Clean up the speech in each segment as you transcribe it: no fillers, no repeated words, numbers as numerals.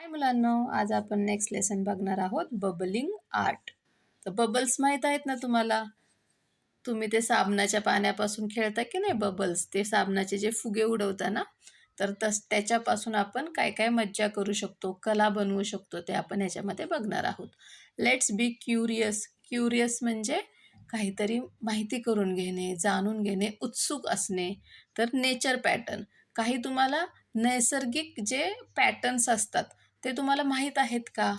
मुलांनो, आज आपण नेक्स्ट लेसन बघणार आहोत बबलिंग आर्ट. तर बबल्स माहीत आहेत ना तुम्हाला? तुम्ही ते साबणाच्या पाण्यापासून खेळता की नाही बबल्स, ते साबणाचे जे फुगे उडवता ना, तर त्याच्यापासून आपण काय काय मज्जा करू शकतो, कला बनवू शकतो ते आपण ह्याच्यामध्ये बघणार आहोत. Let's be curious. क्युरियस म्हणजे काहीतरी माहिती करून घेणे, जाणून घेणे, उत्सुक असणे. तर नेचर पॅटर्न, काही तुम्हाला नैसर्गिक जे पॅटर्न्स असतात ते तुम्हाला माहीत आहेत का?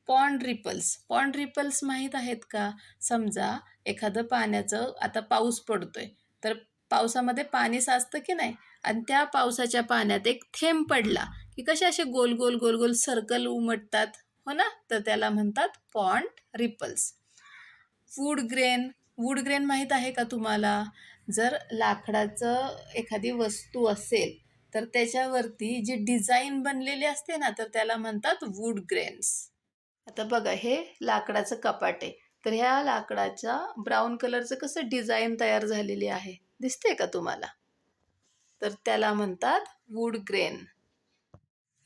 पॉन्ड रिपल्स, पॉन्ड रिपल्स माहीत आहेत का? समजा एखादं पाण्याचं, आता पाऊस पडतोय, तर पावसामध्ये पाणी साचतं की नाही, आणि त्या पावसाच्या पाण्यात एक थेंब पडला की कसे असे गोल गोल गोल गोल सर्कल उमटतात, हो ना? तर त्याला म्हणतात pond ripples. Wood grain, wood grain माहीत आहे का तुम्हाला? जर लाकडाचं एखादी वस्तू असेल तर त्याच्यावरती जी डिझाईन बनलेली असते ना, तर त्याला म्हणतात वूड ग्रेन्स. आता बघा, हे लाकडाचं कपाट आहे, तर ह्या लाकडाच्या ब्राऊन कलरचं कसं डिझाईन तयार झालेली आहे, दिसते का तुम्हाला? तर त्याला म्हणतात wood grain.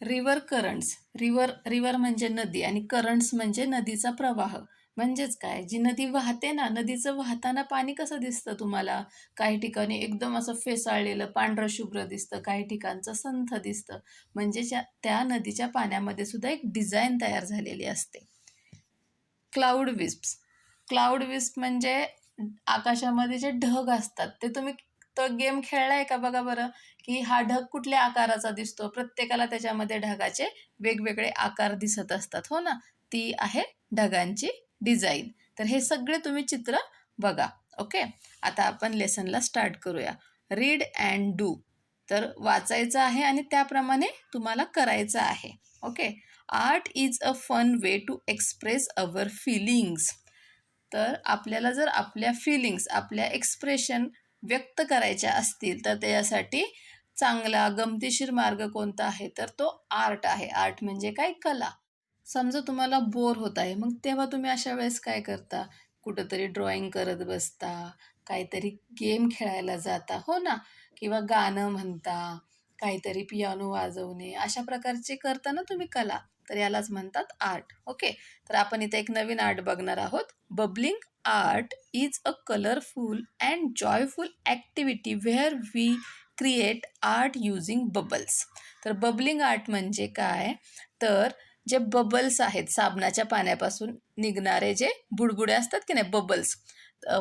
River currents, river river म्हणजे नदी आणि करंट्स म्हणजे नदीचा प्रवाह. म्हणजेच काय, जी नदी वाहते ना, नदीचं वाहताना पाणी कसं दिसतं तुम्हाला? काही ठिकाणी एकदम असं फेसाळलेलं पांढरं शुभ्र दिसतं, काही ठिकाणचं संथ दिसतं. म्हणजे त्या नदीच्या पाण्यामध्ये सुद्धा एक डिझाईन तयार झालेली असते. क्लाउड विस्प्स, क्लाउड विस्प म्हणजे आकाशामध्ये जे ढग असतात ते, तुम्ही तो गेम खेळलाय का बघा बरं, की हा ढग कुठल्या आकाराचा दिसतो? प्रत्येकाला त्याच्यामध्ये ढगाचे वेगवेगळे आकार दिसत असतात, हो ना? ती आहे ढगांची डिझाईन. तर हे सगळे तुम्ही चित्र बघा. ओके, आता आपण लेसनला स्टार्ट करूया. Read and do. तर वाचायचं आहे आणि त्याप्रमाणे तुम्हाला करायचं आहे. Okay. Art is a fun way to express our feelings. तर आपल्याला जर आपल्या फिलिंग्स, आपल्या एक्सप्रेशन व्यक्त करायच्या असतील तर त्याच्यासाठी चांगला गमतीशीर मार्ग कोणता आहे, तर तो आर्ट आहे. आर्ट म्हणजे काय? कला. समजा तुम्हाला बोर होत आहे, मग तेव्हा तुम्ही अशा वेळेस काय करता? कुठंतरी ड्रॉइंग करत बसता, काहीतरी गेम खेळायला जाता, हो ना? किंवा गाणं म्हणता, काहीतरी पियानो वाजवणे, अशा प्रकारचे करता ना तुम्ही कला, तर यालाच म्हणतात आर्ट. ओके, तर आपण इथे एक नवीन आर्ट बघणार आहोत. Bubbling art is a colourful and joyful activity where we create art using bubbles. तर बबलिंग आर्ट म्हणजे काय? तर जे बबल्स आहेत, साबणाच्या पाण्यापासून निघणारे जे बुडबुडे असतात की नाही, बबल्स,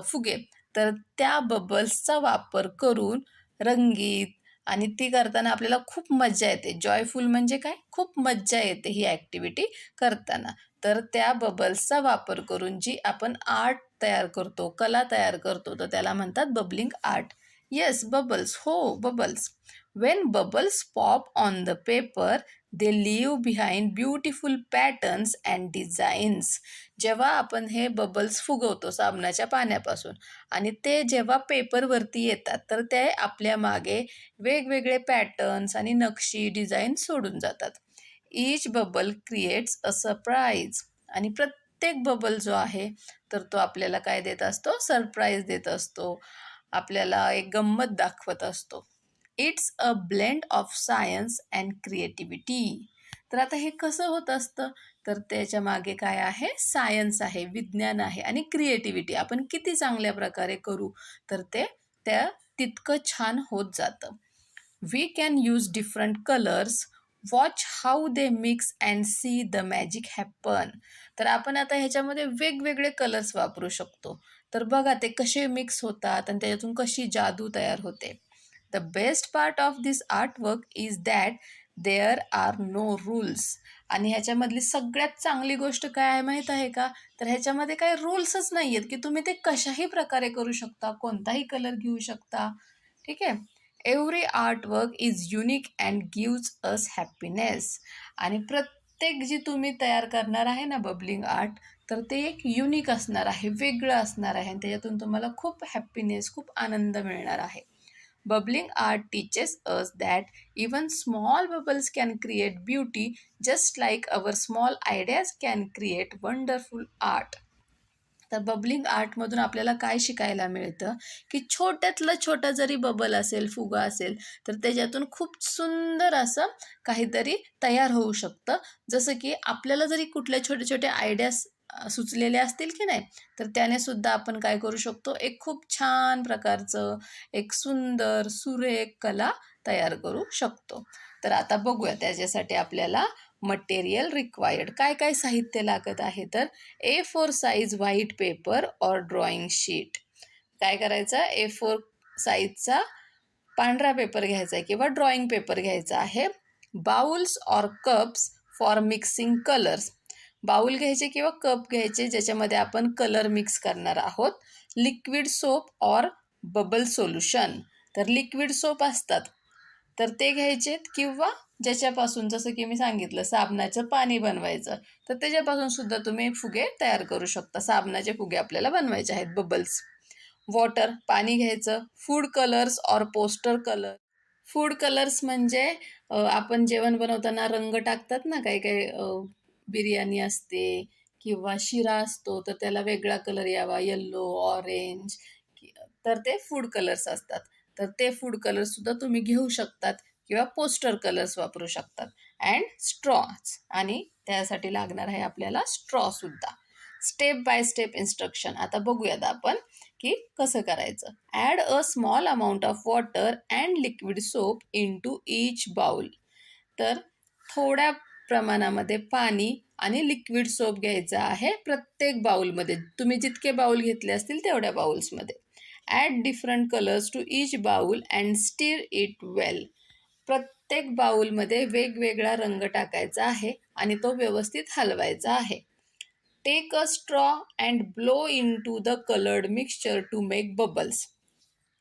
फुगे, तर त्या बबल्सचा वापर करून रंगीत, आणि ती करताना आपल्याला खूप मज्जा येते. जॉयफुल म्हणजे काय? खूप मज्जा येते ही ॲक्टिव्हिटी करताना. तर त्या बबल्सचा वापर करून जी आपण आर्ट तयार करतो, कला तयार करतो, तर त्याला म्हणतात बबलिंग आर्ट. Yes, bubbles. हो, bubbles. When bubbles pop on the paper, they leave behind beautiful patterns and designs. जेव्हा आपण हे बबल्स फुगवतो साबणाच्या पाण्यापासून आणि ते जेव्हा पेपरवरती येतात, तर ते आपल्या मागे वेगवेगळे पॅटर्न्स आणि नक्षी, डिझाईन सोडून जातात. Each bubble creates a surprise. आणि प्रत्येक बबल जो आहे, तर तो आपल्याला काय देत असतो? सरप्राईज देत असतो, आपल्याला एक गंमत दाखवत असतो. It's a blend of science and creativity. तर आता हे कसं होत असतं? तर त्याच्या मागे काय आहे? सायन्स आहे, विज्ञान आहे, आणि क्रिएटिव्हिटी. आपण किती चांगल्या प्रकारे करू, तर ते त्या तितकं छान होत जातं. We can use different colours, watch how they mix and see the magic happen. तर आपण आता ह्याच्यामध्ये वेगवेगळे कलर्स वापरू शकतो. तर बघा ते कसे मिक्स होतात आणि त्याच्यातून कशी जादू तयार होते. The best part of this artwork is that there are no rules. आणि ह्याच्यामधली सगळ्यात चांगली गोष्ट काय आहे माहीत आहे का? तर ह्याच्यामध्ये काही रूल्सच नाही आहेत, की तुम्ही ते कशाही प्रकारे करू शकता, कोणताही कलर घेऊ शकता. ठीक आहे. Every artwork is unique and gives us happiness. आणि प्रत्येक जी तुम्ही तयार करणार आहे ना बबलिंग आर्ट, तर ते एक युनिक असणार आहे, वेगळं असणार आहे, आणि त्याच्यातून तुम्हाला खूप हॅपीनेस, खूप आनंद मिळणार आहे. Bubbling art teaches us that even small bubbles can create beauty, just like our small ideas can create wonderful art. तर बबलिंग आर्टमधून आपल्याला काय शिकायला मिळतं, की छोट्यातलं छोटा जरी बबल असेल, फुगा असेल, तर त्याच्यातून खूप सुंदर असं काहीतरी तयार होऊ शकतं. जसं की आपल्याला जरी कुठल्या छोटे-छोटे आयडियाज सुचलेले असतील की नाही, तर त्याने सुद्धा आपण काय करू शकतो, एक खूप छान प्रकारचं, एक सुंदर, सुरेख कला तयार करू शकतो. तर आता बघूया त्याच्यासाठी आपल्याला मटेरियल रिक्वायर्ड काय काय साहित्य लागत आहे. तर A4 साईज व्हाईट पेपर और ड्रॉइंग शीट. काय करायचं, A4 साईजचा पांढरा पेपर घ्यायचा आहे किंवा ड्रॉइंग पेपर घ्यायचा आहे. बाउल्स और cups for mixing colours. Bowl घ्यायचे किंवा कप घ्यायचे ज्याच्यामध्ये आपण कलर मिक्स करणार आहोत. लिक्विड सोप और बबल सोल्युशन. तर लिक्विड सोप असतात तर ते घ्यायचेत किंवा ज्याच्यापासून जसं की मी सांगितलं साबणाचं पाणी बनवायचं, तर त्याच्यापासून सुद्धा तुम्ही फुगे तयार करू शकता. साबणाचे फुगे आपल्याला बनवायचे आहेत, बबल्स. वॉटर, पाणी घ्यायचं. फूड कलर्स और पोस्टर कलर. फूड कलर्स म्हणजे आपण जेवण बनवताना रंग टाकतात ना, काही काही बिर्याणी असते किंवा शिरा असतो, तर त्याला वेगळा कलर यावा, येल्लो, ऑरेंज, तर ते फूड कलर्स असतात. तर ते फूड कलर्ससुद्धा तुम्ही घेऊ शकतात किंवा पोस्टर कलर्स वापरू शकतात. अँड स्ट्रॉज, आणि त्यासाठी लागणार आहे आपल्याला स्ट्रॉसुद्धा. स्टेप बाय स्टेप इन्स्ट्रक्शन आता बघूयात आपण की कसं करायचं. Add a small amount of water and liquid soap into each bowl. तर थोड्या प्रमाणामध्ये पाणी आणि लिक्विड सोप घ्यायचा आहे प्रत्येक बाउलमध्ये. तुम्ही जितके बाउल घेतले असतील तेवढ्या बाउल्समध्ये. Add different colours to each bowl and stir it well. प्रत्येक बाउलमध्ये वेगवेगळा रंग टाकायचा आहे आणि तो व्यवस्थित हलवायचा आहे. Take a straw and blow into the coloured mixture to make bubbles.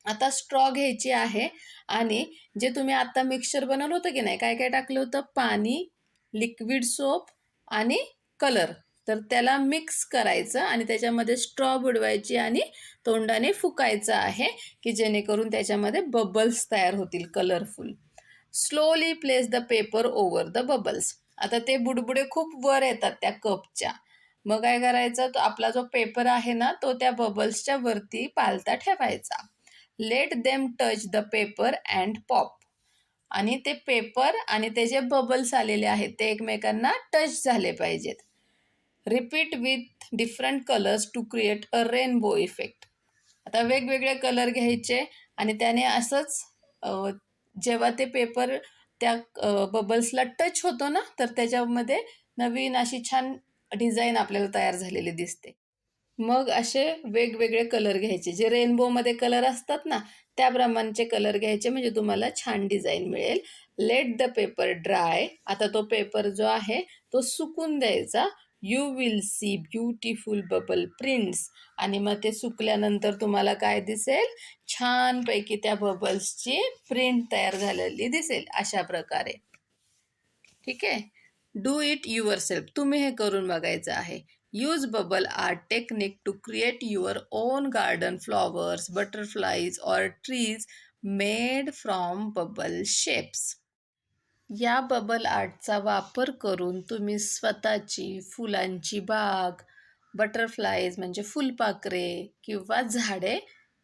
आता स्ट्रॉ घ्यायची आहे आणि जे तुम्ही आता मिक्सचर बनवलं होतं की नाही, काय काय टाकलं होतं, पाणी, लिक्विड सोप आणि कलर, तर त्याला मिक्स करायचं आणि त्याच्यामध्ये स्ट्रॉ बुडवायची आणि तोंडाने फुकायचं आहे की जेणेकरून त्याच्यामध्ये बबल्स तयार होतील colourful. Slowly place the paper over the bubbles. आता ते बुडबुडे खूप वर येतात त्या कपच्या, मग काय करायचं, तो आपला जो पेपर आहे ना तो त्या बबल्सच्या वरती पालता ठेवायचा. Let them touch the paper and pop. आणि ते पेपर आणि ते जे बबल्स आलेले आहेत ते एकमेकांना टच झाले पाहिजेत. Repeat with different colours to create a rainbow effect. आता वेगवेगळे कलर घ्यायचे आणि त्याने असंच जेव्हा ते पेपर त्या बबल्सला टच होतो ना, तर त्याच्यामध्ये नवीन अशी छान डिझाईन आपल्याला तयार झालेली दिसते. मग असे वेगवेगळे कलर घ्यायचे, जे रेनबोमध्ये कलर असतात ना, त्याप्रमाणचे कलर घ्यायचे म्हणजे तुम्हाला छान डिझाईन मिळेल. Let the paper dry. आता तो पेपर जो आहे तो सुकून द्यायचा. You will see beautiful bubble prints. आणि मग ते सुकल्यानंतर तुम्हाला काय दिसेल, छानपैकी त्या बबल्सची प्रिंट तयार झालेली दिसेल अशा प्रकारे. ठीक आहे. Do it yourself. तुम्ही हे करून बघायचं आहे. Use bubble art technique to create your own garden flowers, butterflies और trees made from bubble shapes. या बबल आर्टचा वापर करून तुम्ही स्वतःची फुलांची बाग, बटरफ्लाईज म्हणजे फुलपाखरे किंवा झाडे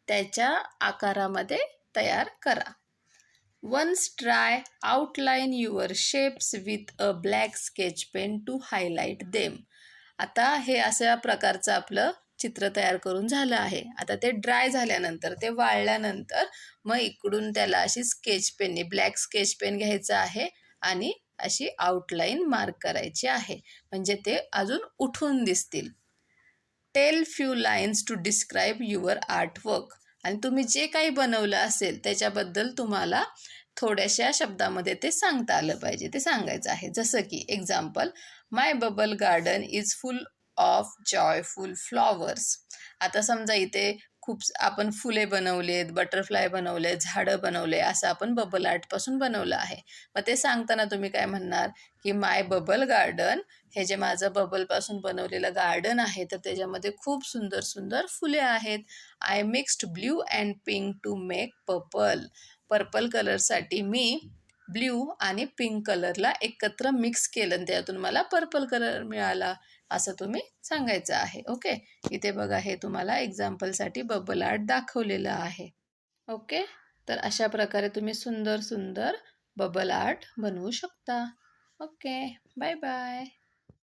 त्याच्या आकारामध्ये तयार करा. Once try outline your shapes with a black sketch pen to highlight them. आता हे अशा प्रकारचं आपलं चित्र तयार करून झालं आहे. आता ते ड्राय झाल्यानंतर, ते वाळल्यानंतर मग इकडून त्याला अशी स्केच पेनने, ब्लॅक स्केच पेन घ्यायचं आहे आणि अशी आउटलाईन मार्क करायची आहे म्हणजे ते अजून उठून दिसतील. Tell few lines to describe your artwork. आणि तुम्ही जे काही बनवलं असेल त्याच्याबद्दल तुम्हाला थोड्याशा शब्दामध्ये ते सांगता आलं पाहिजे, ते सांगायचं आहे. जसं की example, my bubble garden is full of joyful flowers. आता समजा इथे खूप आपण फुले बनवलेत, बटरफ्लाय बनवले, झाडं बनवले, असं आपण बबल आर्टपासून बनवलं आहे. मग ते सांगताना तुम्ही काय म्हणणार की माय बबल गार्डन, हे जे माझं बबलपासून बनवलेलं गार्डन आहे तर त्याच्यामध्ये खूप सुंदर सुंदर फुले आहेत. I mixed blue and pink to make purple. Purple कलरसाठी मी ब्ल्यू आणि पिंक कलरला एकत्र मिक्स केलं आणि त्यातून मला पर्पल कलर मिळाला, असं तुम्ही सांगायचं आहे. ओके. इथे बघा, हे तुम्हाला एक्झाम्पलसाठी बबल आर्ट दाखवलेलं आहे. ओके. तर अशा प्रकारे तुम्ही सुंदर सुंदर बबल आर्ट बनवू शकता. ओके. Bye bye.